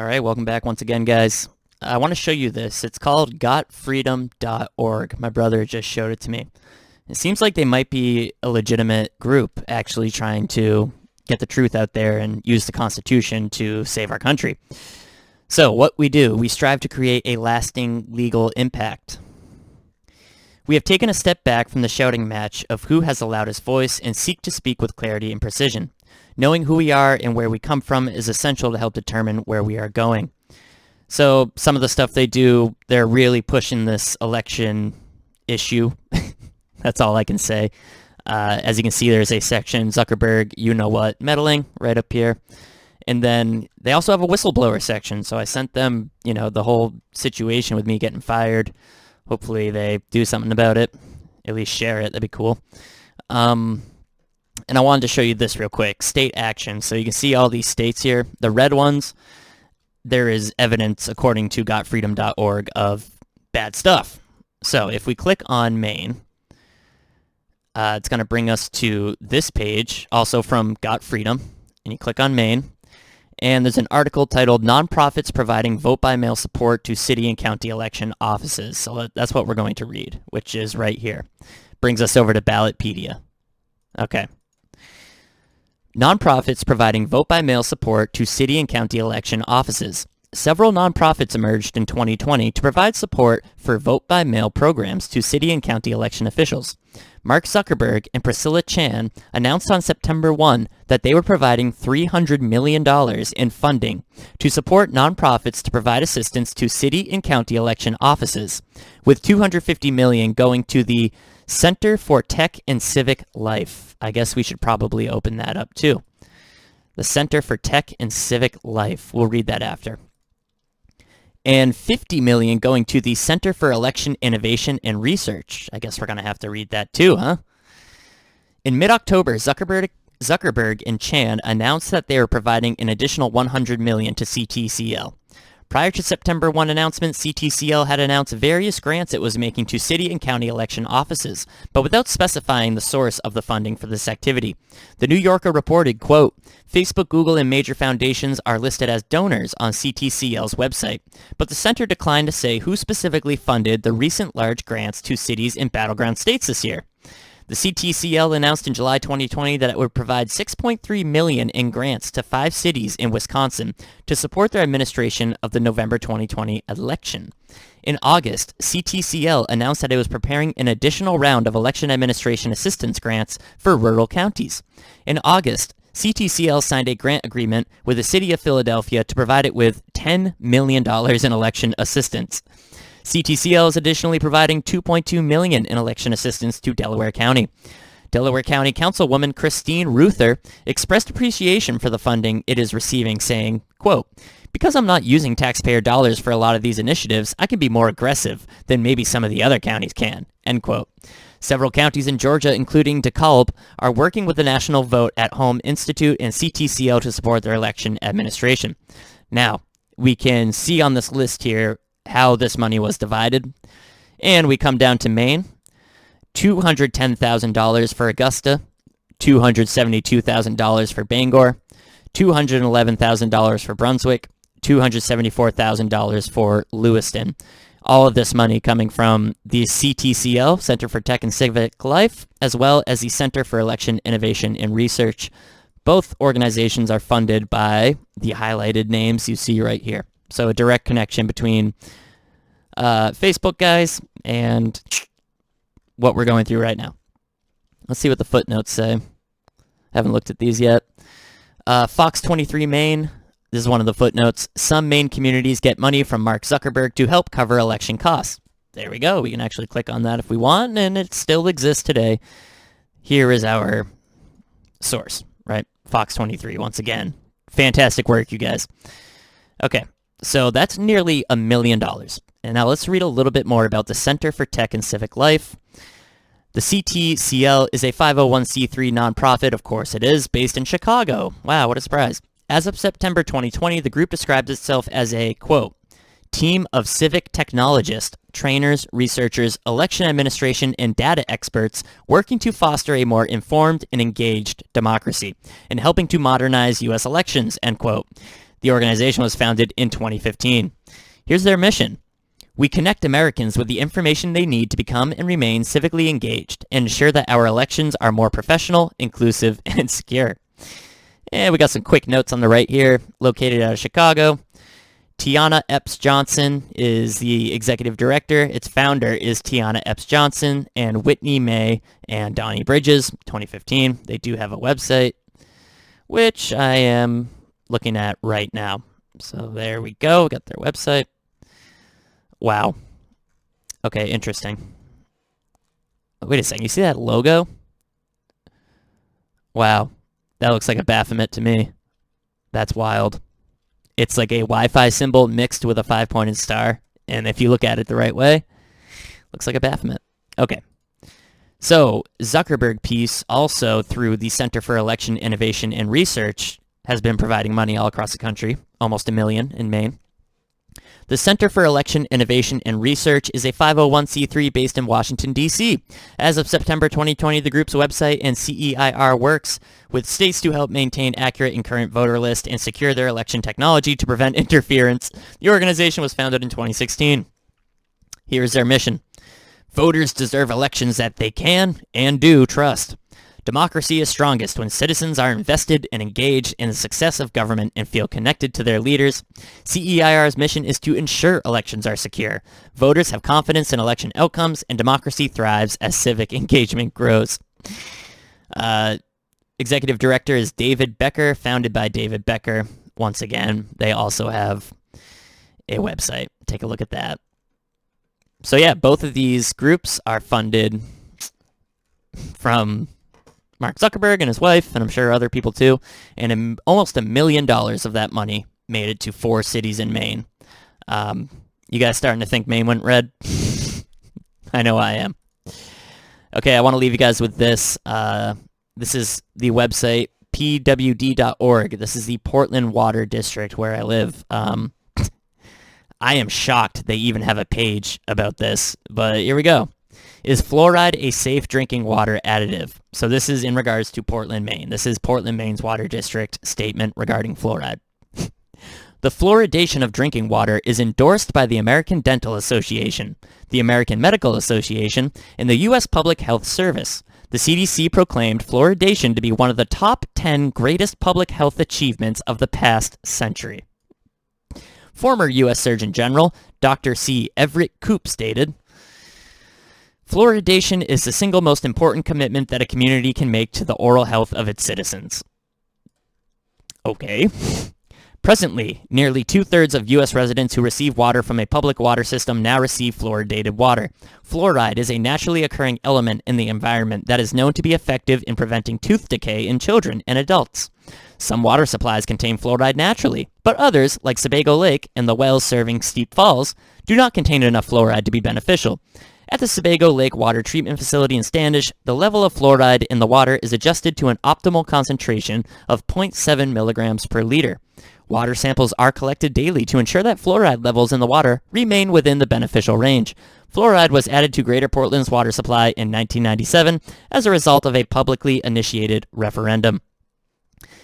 All right, welcome back once again, guys. I want to show you this. It's called gotfreedom.org. My brother just showed it to me. It seems like they might be a legitimate group actually trying to get the truth out there and use the Constitution to save our country. So what we do, we strive to create a lasting legal impact. We have taken a step back from the shouting match of who has the loudest voice and seek to speak with clarity and precision. Knowing who we are and where we come from is essential to help determine where we are going. So some of the stuff they do, they're really pushing this election issue. That's all I can say. As you can see, there's a section, Zuckerberg, you know what, meddling, right up here. And then they also have a whistleblower section. So I sent them, the whole situation with me getting fired. Hopefully they do something about it. At least share it. That'd be cool. And I wanted to show you this real quick. State action. So you can see all these states here. The red ones, there is evidence, according to gotfreedom.org, of bad stuff. So if we click on Maine, it's going to bring us to this page, also from Got Freedom. And you click on Maine. And there's an article titled Nonprofits Providing Vote-by-Mail Support to City and County Election Offices. So that's what we're going to read, which is right here. Brings us over to Ballotpedia. Okay. Nonprofits providing vote-by-mail support to city and county election offices. Several nonprofits emerged in 2020 to provide support for vote-by-mail programs to city and county election officials. Mark Zuckerberg and Priscilla Chan announced on September 1 that they were providing $300 million in funding to support nonprofits to provide assistance to city and county election offices, with $250 million going to the Center for Tech and Civic Life. I guess we should probably open that up too. The Center for Tech and Civic Life. We'll read that after. And $50 million going to the Center for Election Innovation and Research. I guess we're going to have to read that too, huh? In mid-October, Zuckerberg and Chan announced that they were providing an additional $100 million to CTCL. Prior to September 1 announcement, CTCL had announced various grants it was making to city and county election offices, but without specifying the source of the funding for this activity. The New Yorker reported, quote, Facebook, Google, and major foundations are listed as donors on CTCL's website, but the center declined to say who specifically funded the recent large grants to cities in battleground states this year. The CTCL announced in July 2020 that it would provide $6.3 million in grants to 5 cities in Wisconsin to support their administration of the November 2020 election. In August, CTCL announced that it was preparing an additional round of election administration assistance grants for rural counties. In August, CTCL signed a grant agreement with the city of Philadelphia to provide it with $10 million in election assistance. CTCL is additionally providing $2.2 million in election assistance to Delaware County. Delaware County Councilwoman Christine Ruther expressed appreciation for the funding it is receiving, saying, quote, because I'm not using taxpayer dollars for a lot of these initiatives, I can be more aggressive than maybe some of the other counties can, end quote. Several counties in Georgia, including DeKalb, are working with the National Vote at Home Institute and CTCL to support their election administration. Now, we can see on this list here how this money was divided. And we come down to Maine, $210,000 for Augusta, $272,000 for Bangor, $211,000 for Brunswick, $274,000 for Lewiston. All of this money coming from the CTCL, Center for Tech and Civic Life, as well as the Center for Election Innovation and Research. Both organizations are funded by the highlighted names you see right here. So a direct connection between Facebook guys and what we're going through right now. Let's see what the footnotes say. Haven't looked at these yet. Fox 23 Maine. This is one of the footnotes. Some Maine communities get money from Mark Zuckerberg to help cover election costs. There we go. We can actually click on that if we want, and it still exists today. Here is our source, right? Fox 23, once again. Fantastic work, you guys. Okay. So that's nearly $1 million. And now let's read a little bit more about the Center for Tech and Civic Life. The CTCL is a 501c3 nonprofit, of course it is, based in Chicago. Wow, what a surprise. As of September 2020, the group describes itself as a, quote, team of civic technologists, trainers, researchers, election administration, and data experts working to foster a more informed and engaged democracy and helping to modernize U.S. elections, end quote. The organization was founded in 2015. Here's their mission. We connect Americans with the information they need to become and remain civically engaged and ensure that our elections are more professional, inclusive, and secure. And we got some quick notes on the right here. Located out of Chicago. Tiana Epps Johnson is the executive director. Its founder is Tiana Epps Johnson and Whitney May and Donnie Bridges, 2015. They do have a website, which I am looking at right now. So there we go. Got their website. Wow. Okay, interesting. Wait a second. You see that logo? Wow. That looks like a Baphomet to me. That's wild. It's like a Wi-Fi symbol mixed with a 5-pointed star. And if you look at it the right way, looks like a Baphomet. Okay. So Zuckerberg piece also through the Center for Election Innovation and Research has been providing money all across the country, almost $1 million in Maine. The Center for Election Innovation and Research is a 501c3 based in Washington, D.C. As of September 2020, the group's website and CEIR works with states to help maintain accurate and current voter lists and secure their election technology to prevent interference. The organization was founded in 2016. Here's their mission. Voters deserve elections that they can and do trust. Democracy is strongest when citizens are invested and engaged in the success of government and feel connected to their leaders. CEIR's mission is to ensure elections are secure. Voters have confidence in election outcomes, and democracy thrives as civic engagement grows. Executive director is David Becker, founded by David Becker. Once again, they also have a website. Take a look at that. So yeah, both of these groups are funded from Mark Zuckerberg and his wife, and I'm sure other people too, and almost $1 million of that money made it to 4 cities in Maine. You guys starting to think Maine went red? I know I am. Okay, I want to leave you guys with this. This is the website, pwd.org. This is the Portland Water District where I live. I am shocked they even have a page about this, but here we go. Is fluoride a safe drinking water additive? So this is in regards to Portland, Maine. This is Portland, Maine's water district statement regarding fluoride. The fluoridation of drinking water is endorsed by the American Dental Association, the American Medical Association, and the U.S. Public Health Service. The CDC proclaimed fluoridation to be one of the top 10 greatest public health achievements of the past century. Former U.S. Surgeon General Dr. C. Everett Koop stated, fluoridation is the single most important commitment that a community can make to the oral health of its citizens. Okay. Presently, nearly 2/3 of U.S. residents who receive water from a public water system now receive fluoridated water. Fluoride is a naturally occurring element in the environment that is known to be effective in preventing tooth decay in children and adults. Some water supplies contain fluoride naturally, but others, like Sebago Lake and the wells serving Steep Falls, do not contain enough fluoride to be beneficial. At the Sebago Lake Water Treatment Facility in Standish, the level of fluoride in the water is adjusted to an optimal concentration of 0.7 milligrams per liter. Water samples are collected daily to ensure that fluoride levels in the water remain within the beneficial range. Fluoride was added to Greater Portland's water supply in 1997 as a result of a publicly initiated referendum.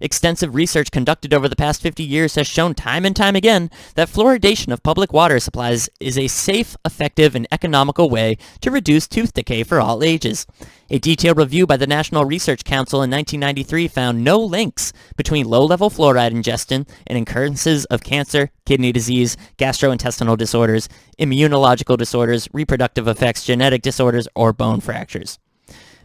Extensive research conducted over the past 50 years has shown time and time again that fluoridation of public water supplies is a safe, effective, and economical way to reduce tooth decay for all ages. A detailed review by the National Research Council in 1993 found no links between low-level fluoride ingestion and occurrences of cancer, kidney disease, gastrointestinal disorders, immunological disorders, reproductive effects, genetic disorders, or bone fractures.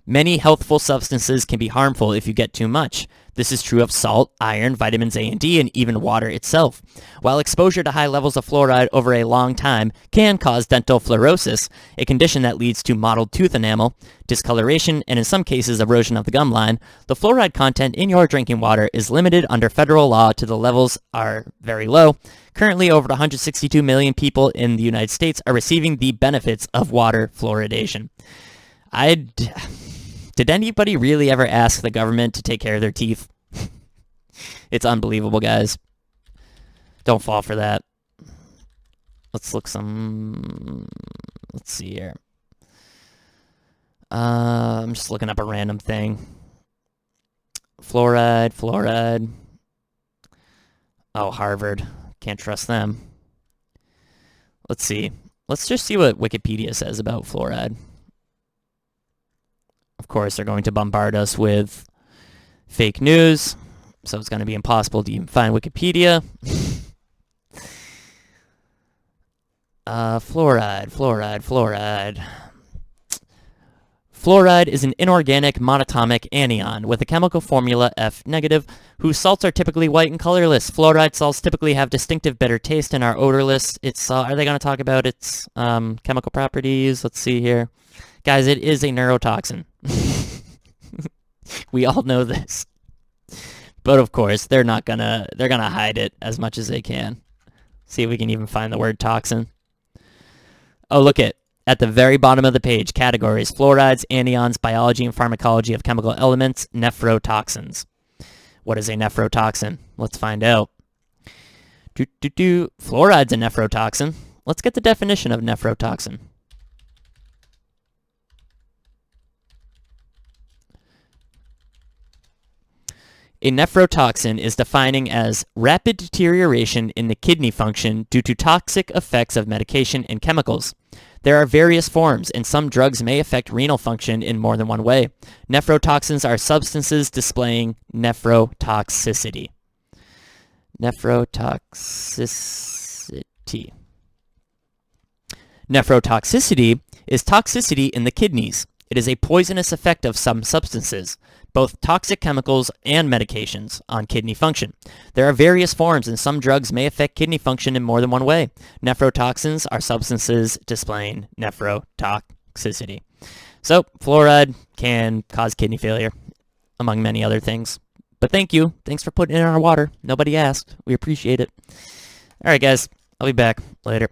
Many healthful substances can be harmful if you get too much. This is true of salt, iron, vitamins A and D, and even water itself. While exposure to high levels of fluoride over a long time can cause dental fluorosis, a condition that leads to mottled tooth enamel, discoloration, and in some cases erosion of the gum line, the fluoride content in your drinking water is limited under federal law to the levels are very low. Currently, over 162 million people in the United States are receiving the benefits of water fluoridation. Did anybody really ever ask the government to take care of their teeth? It's unbelievable, guys. Don't fall for that. Let's see here. I'm just looking up a random thing. Fluoride. Oh, Harvard. Can't trust them. Let's see. Let's just see what Wikipedia says about fluoride. Of course, they're going to bombard us with fake news, so it's going to be impossible to even find Wikipedia. Fluoride. Fluoride is an inorganic monatomic anion with a chemical formula F negative, whose salts are typically white and colorless. Fluoride salts typically have distinctive bitter taste and are odorless. Are they going to talk about its chemical properties? Let's see here. Guys, it is a neurotoxin. We all know this. But of course, they're gonna hide it as much as they can. See if we can even find the word toxin. Oh, look at the very bottom of the page, categories: fluorides, anions, biology and pharmacology of chemical elements, nephrotoxins. What is a nephrotoxin? Let's find out. Fluoride's a nephrotoxin. Let's get the definition of nephrotoxin. A nephrotoxin is defining as rapid deterioration in the kidney function due to toxic effects of medication and chemicals. There are various forms, and some drugs may affect renal function in more than one way. Nephrotoxins are substances displaying nephrotoxicity. Nephrotoxicity is toxicity in the kidneys. It is a poisonous effect of some substances, both toxic chemicals and medications, on kidney function. There are various forms, and some drugs may affect kidney function in more than one way. Nephrotoxins are substances displaying nephrotoxicity. So, fluoride can cause kidney failure, among many other things. But thank you. Thanks for putting it in our water. Nobody asked. We appreciate it. All right, guys. I'll be back later.